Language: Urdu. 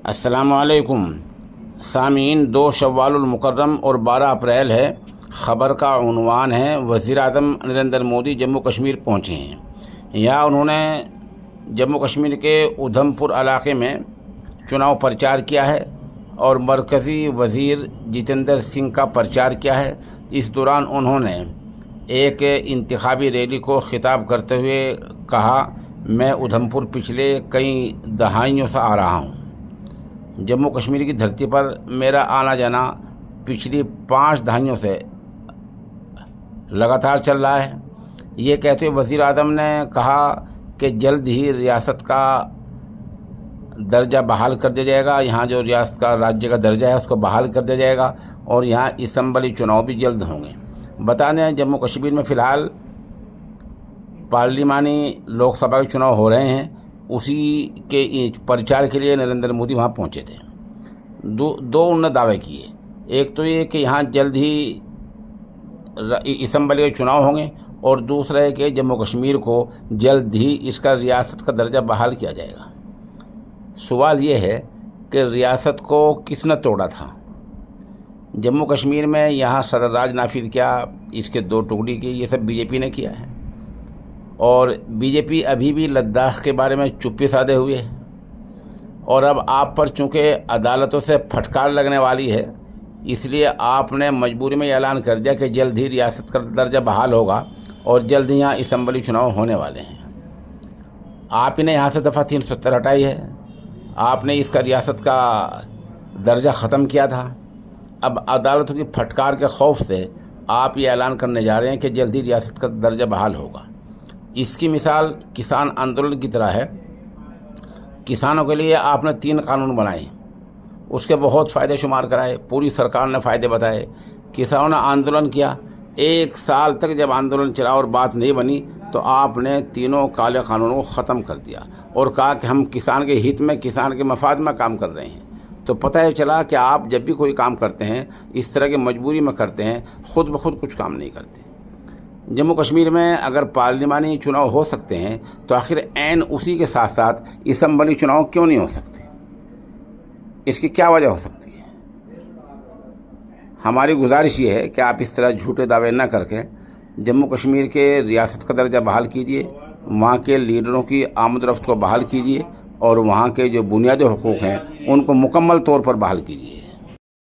السلام علیکم سامعین، 2 شوال المکرم اور 12 اپریل ہے۔ خبر کا عنوان ہے وزیر اعظم نریندر مودی جموں کشمیر پہنچے ہیں۔ یہاں انہوں نے جموں کشمیر کے ادھم پور علاقے میں چناؤ پرچار کیا ہے اور مرکزی وزیر جتیندر سنگھ کا پرچار کیا ہے۔ اس دوران انہوں نے ایک انتخابی ریلی کو خطاب کرتے ہوئے کہا، میں ادھم پور پچھلے کئی دہائیوں سے آ رہا ہوں۔ جموں کشمیر کی دھرتی پر میرا آنا جانا پچھلی 5 دہائیوں سے لگاتار چل رہا ہے۔ یہ کہتے ہوئے وزیر اعظم نے کہا کہ جلد ہی ریاست کا درجہ بحال کر دیا جائے گا۔ یہاں جو ریاست کا راجیہ کا درجہ ہے اس کو بحال کر دیا جائے گا اور یہاں اسمبلی چناؤ بھی جلد ہوں گے۔ بتا دیں جموں کشمیر میں فی الحال پارلیمانی لوک سبھا کے چناؤ ہو رہے ہیں، اسی کے پرچار کے لیے نریندر مودی وہاں پہنچے تھے۔ دو انہوں نے دعوے کیے، ایک تو یہ کہ یہاں جلد ہی اسمبلی کے چناؤ ہوں گے اور دوسرا ہے کہ جموں کشمیر کو جلد ہی اس کا ریاست کا درجہ بحال کیا جائے گا۔ سوال یہ ہے کہ ریاست کو کس نے توڑا تھا؟ جموں کشمیر میں یہاں صدر راج نافذ کیا، اس کے 2 ٹکڑے کی، یہ سب بی جے پی نے کیا ہے۔ اور بی جے پی ابھی بھی لداخ کے بارے میں چپی سادے ہوئے ہے، اور اب آپ پر چونکہ عدالتوں سے پھٹکار لگنے والی ہے، اس لیے آپ نے مجبوری میں اعلان کر دیا کہ جلد ہی ریاست کا درجہ بحال ہوگا اور جلد ہی یہاں اسمبلی چناؤ ہونے والے ہیں۔ آپ نے یہاں سے دفعہ 370 ہٹائی ہے، آپ نے اس کا ریاست کا درجہ ختم کیا تھا۔ اب عدالتوں کی پھٹکار کے خوف سے آپ یہ اعلان کرنے جا رہے ہیں کہ جلد ہی ریاست کا درجہ بحال ہوگا۔ اس کی مثال کسان آندولن کی طرح ہے۔ کسانوں کے لیے آپ نے 3 قانون بنائے، اس کے بہت فائدے شمار کرائے، پوری سرکار نے فائدے بتائے۔ کسانوں نے آندولن کیا، 1 سال تک جب آندولن چلا اور بات نہیں بنی تو آپ نے تینوں کالے قانونوں کو ختم کر دیا اور کہا کہ ہم کسان کے ہت میں، کسان کے مفاد میں کام کر رہے ہیں۔ تو پتہ ہے چلا کہ آپ جب بھی کوئی کام کرتے ہیں اس طرح کی مجبوری میں کرتے ہیں، خود بخود کچھ کام نہیں کرتے۔ جموں کشمیر میں اگر پارلیمانی چناؤ ہو سکتے ہیں تو آخر عین اسی کے ساتھ ساتھ اسمبلی چناؤ کیوں نہیں ہو سکتے؟ اس کی کیا وجہ ہو سکتی ہے؟ ہماری گزارش یہ ہے کہ آپ اس طرح جھوٹے دعوے نہ کر کے جموں کشمیر کے ریاست کا درجہ بحال کیجیے، وہاں کے لیڈروں کی آمد و رفت کو بحال کیجیے اور وہاں کے جو بنیادی حقوق ہیں ان کو مکمل طور پر بحال کیجیے۔